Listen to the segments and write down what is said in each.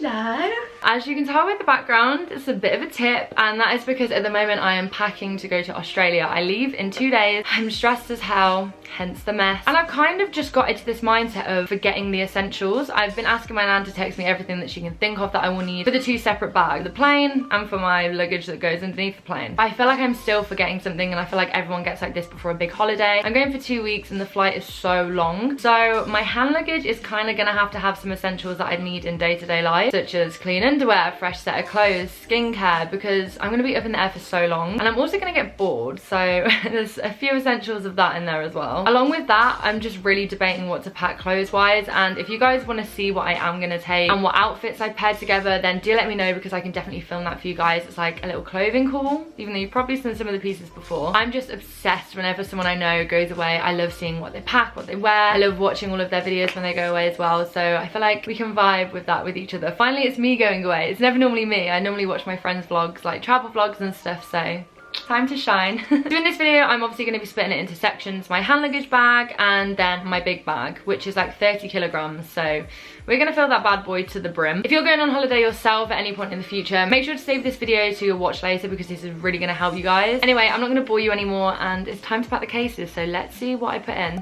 Hello. As you can tell with the background, it's a bit of a tip, and that is because at the moment I am packing to go to Australia. I leave in 2 days. I'm stressed as hell, hence the mess. And I've kind of just got into this mindset of forgetting the essentials. I've been asking my nan to text me everything that she can think of that I will need for the 2 separate bags, the plane and for my luggage that goes underneath the plane. I feel like I'm still forgetting something, and I feel like everyone gets like this before a big holiday. I'm going for 2 weeks and the flight is so long. So my hand luggage is kind of gonna have to have some essentials that I need in day-to-day life, such as clean underwear, fresh set of clothes, skincare, because I'm gonna be up in the air for so long, and I'm also gonna get bored, so there's a few essentials of that in there as well. Along with that, I'm just really debating what to pack clothes wise, and if you guys want to see what I am gonna take and what outfits I paired together, then do let me know, because I can definitely film that for you guys. It's like a little clothing haul, even though you've probably seen some of the pieces before. I'm just obsessed whenever someone I know goes away. I love seeing what they pack, what they wear. I love watching all of their videos when they go away as well, so I feel like we can vibe with that with each other. Finally, it's me going away. It's never normally me. I normally watch my friends' vlogs, like travel vlogs and stuff, so time to shine. So in this video, I'm obviously going to be splitting it into sections. My hand luggage bag and then my big bag, which is like 30 kilograms. So we're going to fill that bad boy to the brim. If you're going on holiday yourself at any point in the future, make sure to save this video to your watch later, because this is really going to help you guys. Anyway, I'm not going to bore you anymore, and it's time to pack the cases. So let's see what I put in.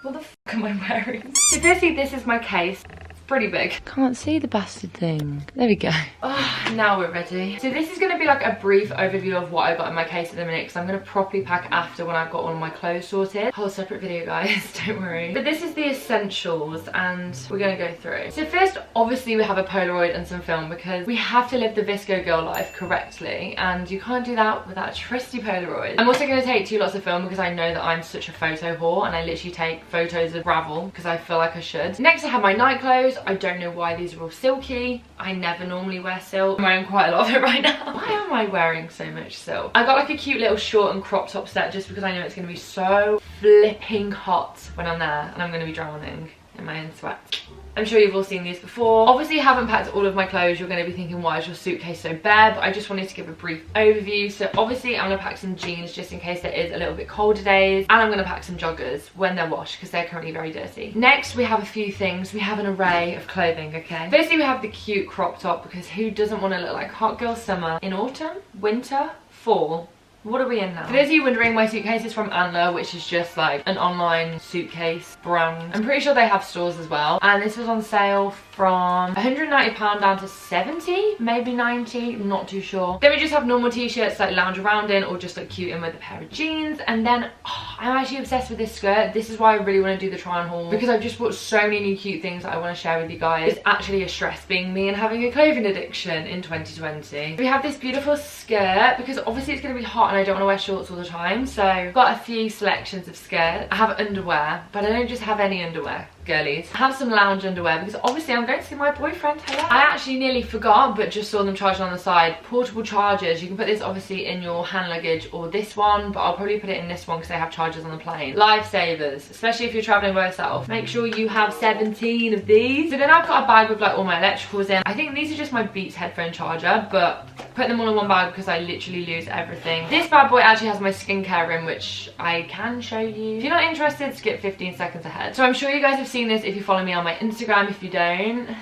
What the fuck am I wearing? So firstly, this is my case. Pretty big. Can't see the bastard thing. There we go. Oh, now we're ready. So this is going to be like a brief overview of what I got in my case at the minute, because I'm going to properly pack after when I've got all of my clothes sorted. Whole separate video, guys, don't worry. But this is the essentials, and we're going to go through. So first, obviously we have a Polaroid and some film, because we have to live the Visco girl life correctly, and you can't do that without a trusty Polaroid. I'm also going to take 2 lots of film, because I know that I'm such a photo whore, and I literally take photos of gravel because I feel like I should. Next, I have my night clothes. I don't know why these are all silky. I never normally wear silk. I'm wearing quite a lot of it right now. Why am I wearing so much silk? I got like a cute little short and crop top set, just because I know it's going to be so flipping hot when I'm there, and I'm going to be drowning in my own sweat. I'm sure you've all seen these before. Obviously, I haven't packed all of my clothes. You're going to be thinking, why is your suitcase so bare? But I just wanted to give a brief overview. So obviously, I'm going to pack some jeans just in case there is a little bit colder days. And I'm going to pack some joggers when they're washed, because they're currently very dirty. Next, we have a few things. We have an array of clothing, okay? Firstly, we have the cute crop top, because who doesn't want to look like hot girl summer in autumn, winter, fall? What are we in now? For those of you wondering, my suitcase is from Antler, which is just like an online suitcase brand. I'm pretty sure they have stores as well. And this was on sale from £190 down to 70, maybe 90, not too sure. Then we just have normal t-shirts like lounge around in, or just look cute in with a pair of jeans. And then I'm actually obsessed with this skirt. This is why I really want to do the try on haul, because I've just bought so many new cute things that I want to share with you guys. It's actually a stress being me and having a clothing addiction in 2020. We have this beautiful skirt, because obviously it's going to be hot and I don't want to wear shorts all the time, so I've got a few selections of skirts. I have underwear, but I don't just have any underwear, girlies. I have some lounge underwear, because obviously I'm going to see my boyfriend. Hello. I actually nearly forgot, but just saw them charging on the side. Portable chargers. You can put this obviously in your hand luggage or this one, but I'll probably put it in this one because they have chargers on the plane. Lifesavers, especially if you're traveling by yourself. Make sure you have 17 of these. So then I've got a bag with like all my electricals in. I think these are just my Beats headphone charger, but put them all in one bag because I literally lose everything. This bad boy actually has my skincare in, which I can show you. If you're not interested, skip 15 seconds ahead. So I'm sure you guys have seen this if you follow me on my Instagram. If you don't,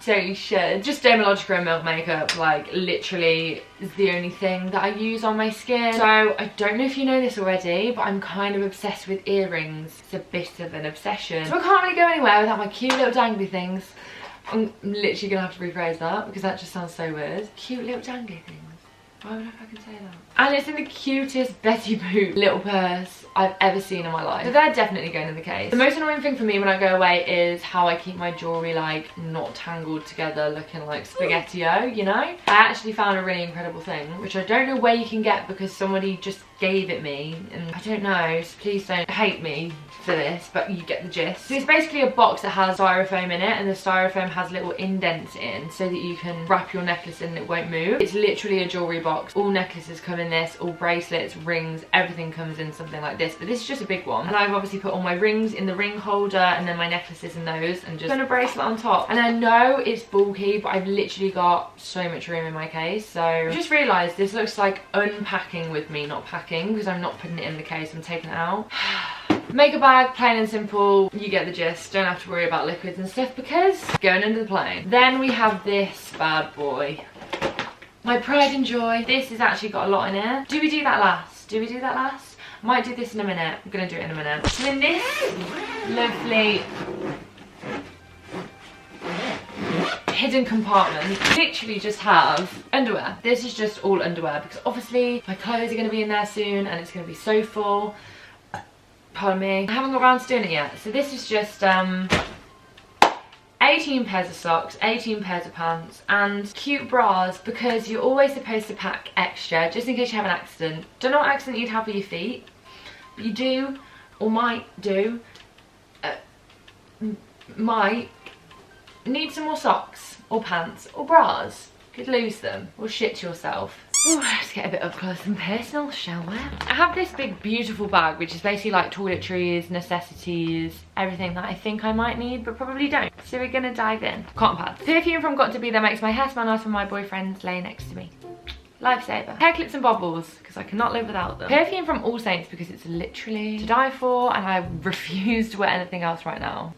totally should. Just Dermalogica and Milk makeup, like literally is the only thing that I use on my skin. So I don't know if you know this already, but I'm kind of obsessed with earrings. It's a bit of an obsession. So I can't really go anywhere without my cute little dangly things. I'm literally gonna have to rephrase that because that just sounds so weird. Cute little dangly things. Why would I fucking say that? And it's in the cutest Betty Boop little purse I've ever seen in my life. So they're definitely going in the case. The most annoying thing for me when I go away is how I keep my jewellery like not tangled together, looking like spaghetti-o, you know? I actually found a really incredible thing, which I don't know where you can get because somebody just gave it me, and I don't know, so please don't hate me for this, but you get the gist. So it's basically a box that has styrofoam in it, and the styrofoam has little indents in so that you can wrap your necklace in and it won't move. It's literally a jewellery box. All necklaces come in this, all bracelets, rings, everything comes in something like this, but this is just a big one. And I've obviously put all my rings in the ring holder and then my necklaces in those, and just put a bracelet on top. And I know it's bulky, but I've literally got so much room in my case. So I just realised this looks like unpacking with me, not packing, because I'm not putting it in the case, I'm taking it out. Makeup bag, plain and simple, you get the gist. Don't have to worry about liquids and stuff because going under the plane. Then we have this bad boy. My pride and joy. This has actually got a lot in it. Do we do that last? Do we do that last? Might do this in a minute. I'm gonna do it in a minute. So in this lovely hidden compartment, literally just have underwear. This is just all underwear because obviously my clothes are going to be in there soon and it's going to be so full. Pardon me. I haven't got around to doing it yet. So this is just 18 pairs of socks, 18 pairs of pants and cute bras because you're always supposed to pack extra just in case you have an accident. Don't know what accident you'd have with your feet, but you do or might do, might need some more socks or pants or bras. Could lose them or shit yourself. Ooh, let's get a bit up close and personal, shall we? I have this big beautiful bag which is basically like toiletries, necessities, everything that I think I might need but probably don't. So we're gonna dive in. Cotton pads. Perfume from Got To Be There makes my hair smell nice when my boyfriend's laying next to me. Lifesaver. Hair clips and bobbles because I cannot live without them. Perfume from All Saints because it's literally to die for and I refuse to wear anything else right now.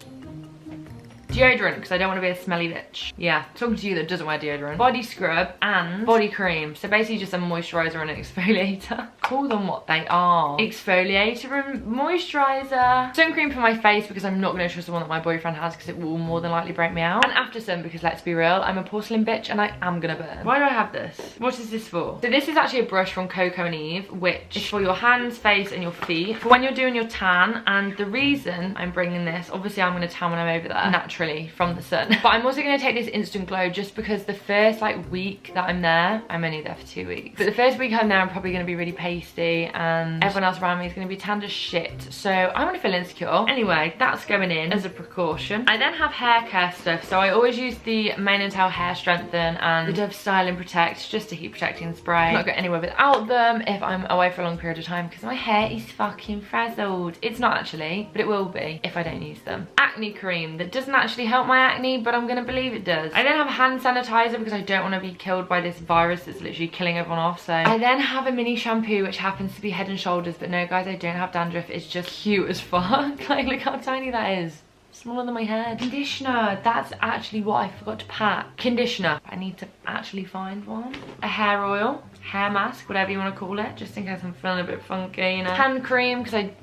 Deodorant, because I don't want to be a smelly bitch. Yeah, talking to you that doesn't wear deodorant. Body scrub and body cream. So basically just a moisturiser and an exfoliator. Call them what they are. Exfoliator and moisturiser. Sun cream for my face because I'm not going to trust the one that my boyfriend has because it will more than likely break me out. And after sun because let's be real, I'm a porcelain bitch and I am going to burn. Why do I have this? What is this for? So this is actually a brush from Coco and Eve, which is for your hands, face and your feet. For when you're doing your tan. And the reason I'm bringing this, obviously I'm going to tan when I'm over there. Naturally. From the sun, but I'm also going to take this instant glow just because the first like week that I'm there, I'm only there for 2 weeks, but the first week I'm there I'm probably going to be really pasty and everyone else around me is going to be tanned as shit, so I'm going to feel insecure. Anyway, that's going in as a precaution. I then have hair care stuff, so I always use the Mane and Tail Hair Strengthen and the Dove Style and Protect just to heat protecting spray. I'm not going anywhere without them if I'm away for a long period of time because my hair is fucking frazzled. It's not actually, but it will be if I don't use them. Acne cream that doesn't actually help my acne, but I'm gonna believe it does. I then have hand sanitizer because I don't want to be killed by this virus that's literally killing everyone off. So I then have a mini shampoo which happens to be Head and Shoulders, but no guys, I don't have dandruff. It's just cute as fuck. Like look how tiny that is. Smaller than my head. Conditioner, that's actually what I forgot to pack. Conditioner, I need to actually find one. A hair oil, hair mask, whatever you want to call it, just in case I'm feeling a bit funky, you know. Hand cream because I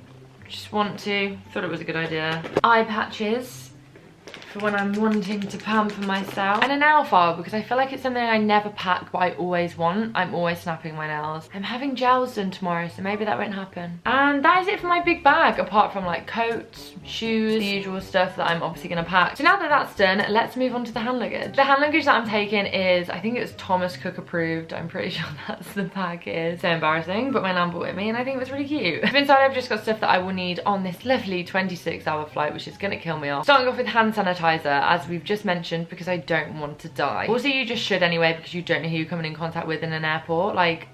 just want to. Thought it was a good idea. Eye patches for when I'm wanting to pamper myself, and a nail file because I feel like it's something I never pack but I always want. I'm always snapping my nails. I'm having gels done tomorrow, so maybe that won't happen. And that is it for my big bag, apart from like coats, shoes, the usual stuff that I'm obviously gonna pack. So now that that's done, let's move on to the hand luggage. The hand luggage that I'm taking is, I think it's Thomas Cook approved. I'm pretty sure that's the bag is. So embarrassing, but my nan bought it me and I think it was really cute. Inside I've just got stuff that I will need on this lovely 26-hour flight, which is gonna kill me off. Starting off with hand sanitizer, as we've just mentioned, because I don't want to die. Also, you just should anyway because you don't know who you're coming in contact with in an airport. Like,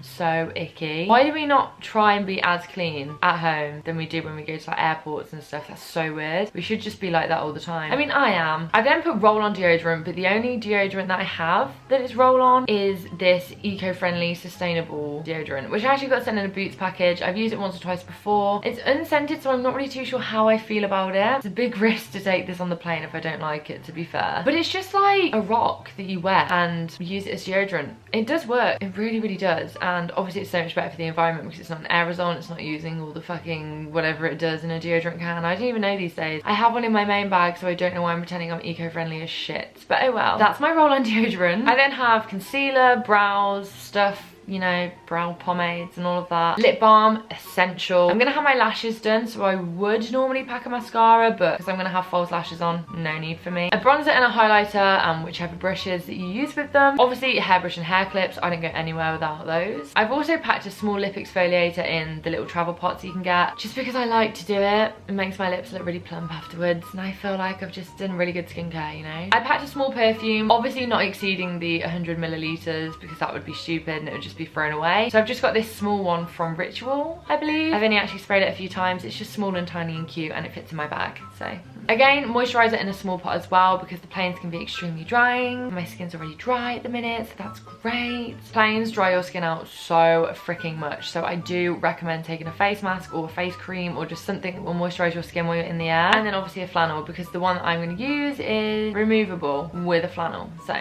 so icky. Why do we not try and be as clean at home than we do when we go to like airports and stuff? That's so weird. We should just be like that all the time. I mean, I am. I then put roll-on deodorant, but the only deodorant that I have that is roll-on is this eco-friendly sustainable deodorant, which I actually got sent in a Boots package. I've used it once or twice before. It's unscented, so I'm not really too sure how I feel about it. It's a big risk to take this on the plane if I don't like it, to be fair, but it's just like a rock that you wear and use it as deodorant. It does work. It really, really does. And obviously it's so much better for the environment because it's not an aerosol and it's not using all the fucking whatever it does in a deodorant can. I don't even know these days. I have one in my main bag, so I don't know why I'm pretending I'm eco-friendly as shit. But oh well. That's my roll-on deodorant. I then have concealer, brows, stuff, you know, brow pomades and all of that. Lip balm, essential. I'm gonna have my lashes done, so I would normally pack a mascara, but because I'm gonna have false lashes on, no need for me. A bronzer and a highlighter, and whichever brushes that you use with them. Obviously, hairbrush and hair clips, I don't go anywhere without those. I've also packed a small lip exfoliator in the little travel pots you can get, just because I like to do it. It makes my lips look really plump afterwards, and I feel like I've just done really good skincare, you know? I packed a small perfume, obviously not exceeding the 100 milliliters, because that would be stupid and it would just be thrown away. So I've just got this small one from Ritual, I believe. I've only actually sprayed it a few times. It's just small and tiny and cute and it fits in my bag, so Again, moisturiser in a small pot as well, because the planes can be extremely drying. My skin's already dry at the minute, so that's great. Planes dry your skin out so freaking much, so I do recommend taking a face mask or a face cream or just something that will moisturise your skin while you're in the air. And then obviously a flannel, because the one that I'm going to use is removable with a flannel. So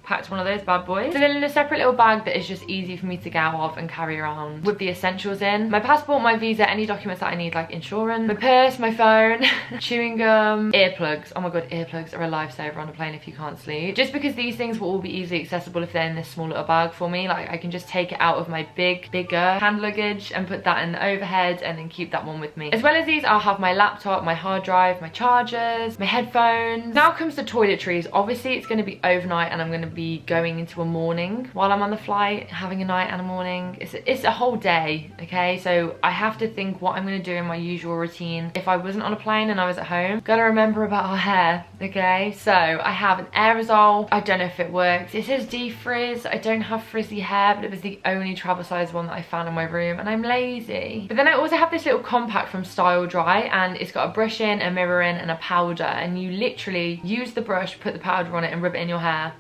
packed one of those bad boys. So then in a separate little bag that is just easy for me to get out of and carry around with the essentials in: my passport, my visa, any documents that I need like insurance, my purse, my phone, chewing gum, earplugs. Oh my god, earplugs are a lifesaver on a plane if you can't sleep. Just because these things will all be easily accessible if they're in this small little bag for me. Like I can just take it out of my bigger hand luggage and put that in the overhead and then keep that one with me. As well as these, I'll have my laptop, my hard drive, my chargers, my headphones. Now comes to toiletries. Obviously it's going to be overnight and I'm going to be going into a morning while I'm on the flight, having a night and a morning. It's a whole day, okay? So I have to think what I'm going to do in my usual routine. If I wasn't on a plane and I was at home, gotta remember about our hair, okay? So I have an aerosol. I don't know if it works. It says defrizz. I don't have frizzy hair, but it was the only travel size one that I found in my room and I'm lazy. But then I also have this little compact from Style Dry, and it's got a brush in, a mirror in, and a powder, and you literally use the brush, put the powder on it and rub it in your hair.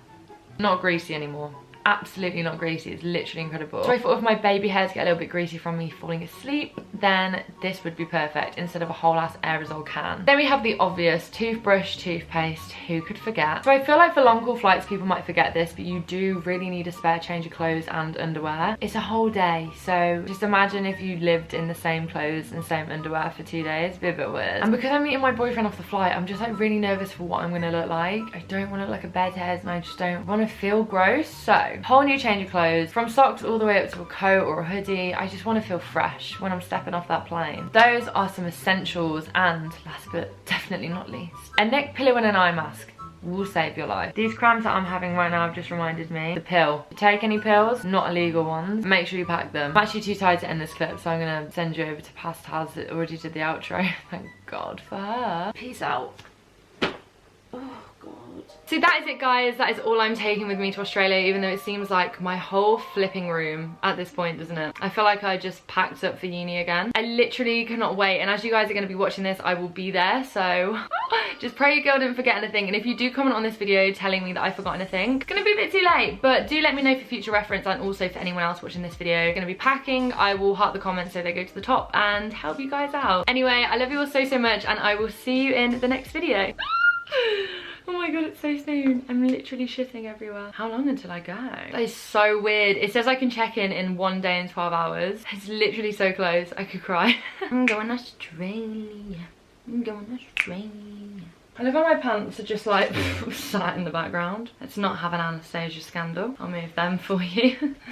Not greasy anymore. Absolutely not greasy. It's literally incredible. So I thought if my baby hairs get a little bit greasy from me falling asleep, then this would be perfect instead of a whole ass aerosol can. Then we have the obvious toothbrush, toothpaste. Who could forget? So I feel like for long haul flights people might forget this, but you do really need a spare change of clothes and underwear. It's a whole day, so just imagine if you lived in the same clothes and same underwear for 2 days. It'd be a bit weird. And because I'm meeting my boyfriend off the flight, I'm just like really nervous for what I'm gonna look like. I don't want to look like a bedhead and I just don't want to feel gross. So whole new change of clothes, from socks all the way up to a coat or a hoodie. I just want to feel fresh when I'm stepping off that plane. Those are some essentials, and last but definitely not least, a neck pillow and an eye mask will save your life. These cramps that I'm having right now have just reminded me. The pill. If you take any pills, not illegal ones, make sure you pack them. I'm actually too tired to end this clip, so I'm gonna send you over to FAO Haz that already did the outro. Thank God for her. Peace out. Oh God. So that is it, guys. That is all I'm taking with me to Australia, even though it seems like my whole flipping room at this point, doesn't it? I feel like I just packed up for uni again. I literally cannot wait, and as you guys are going to be watching this, I will be there, so just pray your girl didn't forget anything. And if you do comment on this video telling me that I forgot anything, it's going to be a bit too late, but do let me know for future reference, and also for anyone else watching this video. I'm going to be packing. I will heart the comments so they go to the top and help you guys out. Anyway, I love you all so much, and I will see you in the next video. Oh my god, it's so soon. I'm literally shitting everywhere. How long until I go? That is so weird. It says I can check in 1 day and 12 hours. It's literally so close. I could cry. I'm going Australia. I'm going Australia. I love how my pants are just like sat in the background. Let's not have an Anastasia scandal. I'll move them for you.